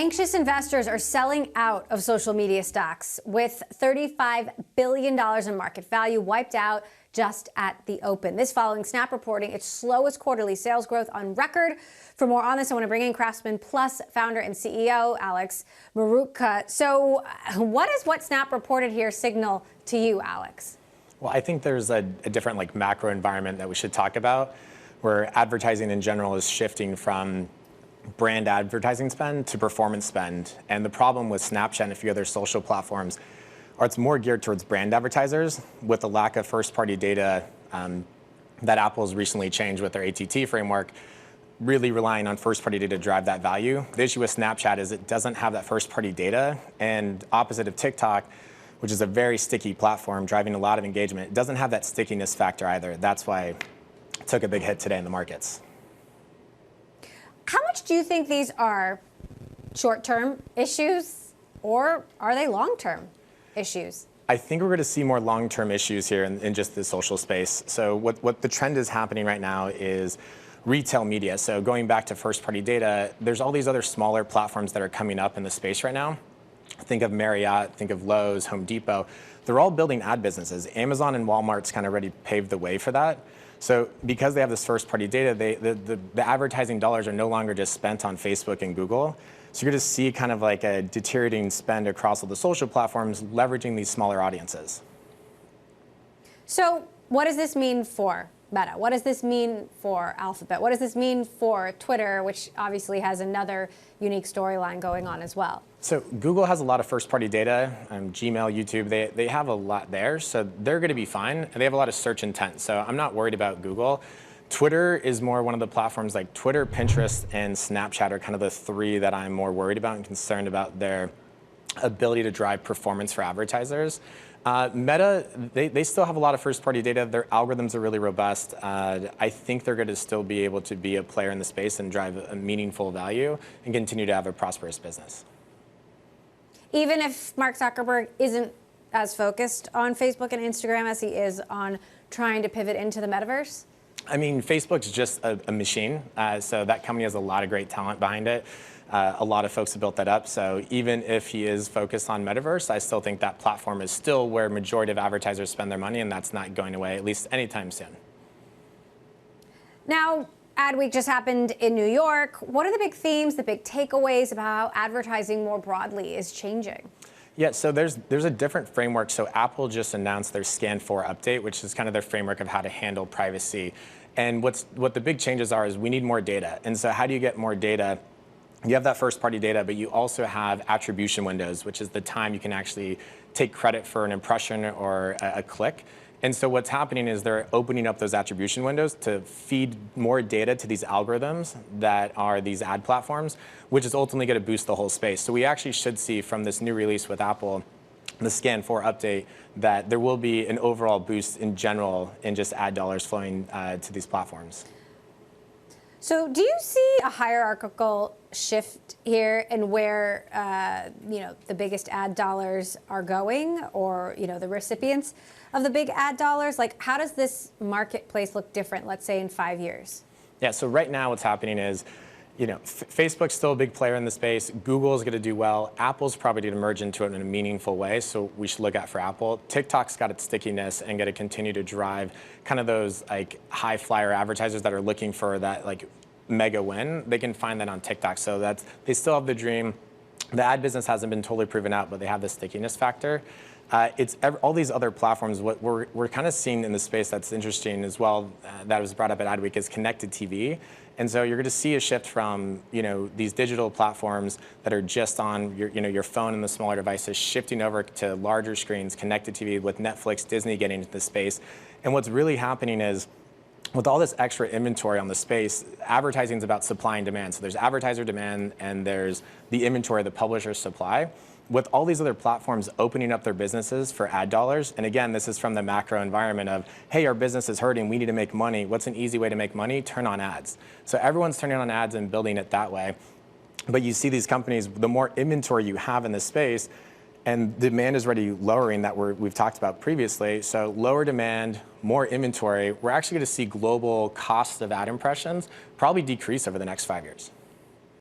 Anxious investors are selling out of social media stocks, with $35 billion in market value wiped out just at the open. This following Snap reporting its slowest quarterly sales growth on record. For more on this, I want to bring in Craftsman Plus founder and CEO Alex Marutka. So what does what Snap reported here signal to you, Alex? Well, I think there's a different macro environment that we should talk about, where advertising in general is shifting from brand advertising spend to performance spend. And the problem with Snapchat and a few other social platforms are it's more geared towards brand advertisers with the lack of first-party data that Apple's recently changed with their ATT framework, really relying on first-party data to drive that value. The issue with Snapchat is it doesn't have that first-party data, and opposite of TikTok, which is a very sticky platform driving a lot of engagement, it doesn't have that stickiness factor either. That's why it took a big hit today in the markets. How much do you think these are short-term issues, or are they long-term issues? I think we're going to see more long-term issues here in just the social space. So what the trend is happening right now is retail media. So going back to first-party data, there's all these other smaller platforms that are coming up in the space right now. Think of Marriott, think of Lowe's, Home Depot. They're all building ad businesses. Amazon and Walmart's kind of already paved the way for that. So because they have this first-party data, the advertising dollars are no longer just spent on Facebook and Google. So you're going to see kind of like a deteriorating spend across all the social platforms, leveraging these smaller audiences. So what does this mean for Meta? What does this mean for Alphabet? What does this mean for Twitter, which obviously has another unique storyline going on as well? So Google has a lot of first-party data, Gmail, YouTube, they have a lot there, so they're going to be fine. And they have a lot of search intent, so I'm not worried about Google. Twitter is more one of the platforms like Twitter, Pinterest, and Snapchat are kind of the three that I'm more worried about and concerned about their ability to drive performance for advertisers. Meta, they still have a lot of first-party data. Their algorithms are really robust. I think they're going to still be able to be a player in the space and drive a meaningful value and continue to have a prosperous business. Even if Mark Zuckerberg isn't as focused on Facebook and Instagram as he is on trying to pivot into the metaverse? I mean, Facebook's just a machine, so that company has a lot of great talent behind it. A lot of folks have built that up, so even if he is focused on metaverse, I still think that platform is still where majority of advertisers spend their money, and that's not going away, at least anytime soon. Now, Ad Week just happened in New York. What are the big themes, the big takeaways about how advertising more broadly is changing? Yeah, so there's a different framework. So Apple just announced their Scan 4 update, which is kind of their framework of how to handle privacy. And what the big changes are is we need more data. And so how do you get more data? You have that first-party data, but you also have attribution windows, which is the time you can actually take credit for an impression or a click. And so what's happening is they're opening up those attribution windows to feed more data to these algorithms that are these ad platforms, which is ultimately going to boost the whole space. So we actually should see from this new release with Apple, the Scan 4 update, that there will be an overall boost in general in just ad dollars flowing to these platforms. So do you see a hierarchical shift here in where the biggest ad dollars are going, or the recipients of the big ad dollars? Like, how does this marketplace look different, let's say, in 5 years? Yeah, so right now what's happening is, Facebook's still a big player in the space. Google's going to do well. Apple's probably going to merge into it in a meaningful way, so we should look out for Apple. TikTok's got its stickiness and going to continue to drive kind of those high flyer advertisers that are looking for that mega win. They can find that on TikTok. So they still have the dream. The ad business hasn't been totally proven out, but they have the stickiness factor. It's all these other platforms. What we're kind of seeing in the space that's interesting as well, that was brought up at Ad Week, is connected TV. And so you're going to see a shift from these digital platforms that are just on your phone and the smaller devices, shifting over to larger screens, connected TV, with Netflix, Disney getting into the space. And what's really happening is, with all this extra inventory on the space, advertising is about supply and demand. So there's advertiser demand and there's the inventory the publishers supply. With all these other platforms opening up their businesses for ad dollars, and again, this is from the macro environment of, hey, our business is hurting, we need to make money. What's an easy way to make money? Turn on ads. So everyone's turning on ads and building it that way. But you see these companies, the more inventory you have in this space, and demand is already lowering, that we've talked about previously. So lower demand, more inventory. We're actually going to see global costs of ad impressions probably decrease over the next 5 years.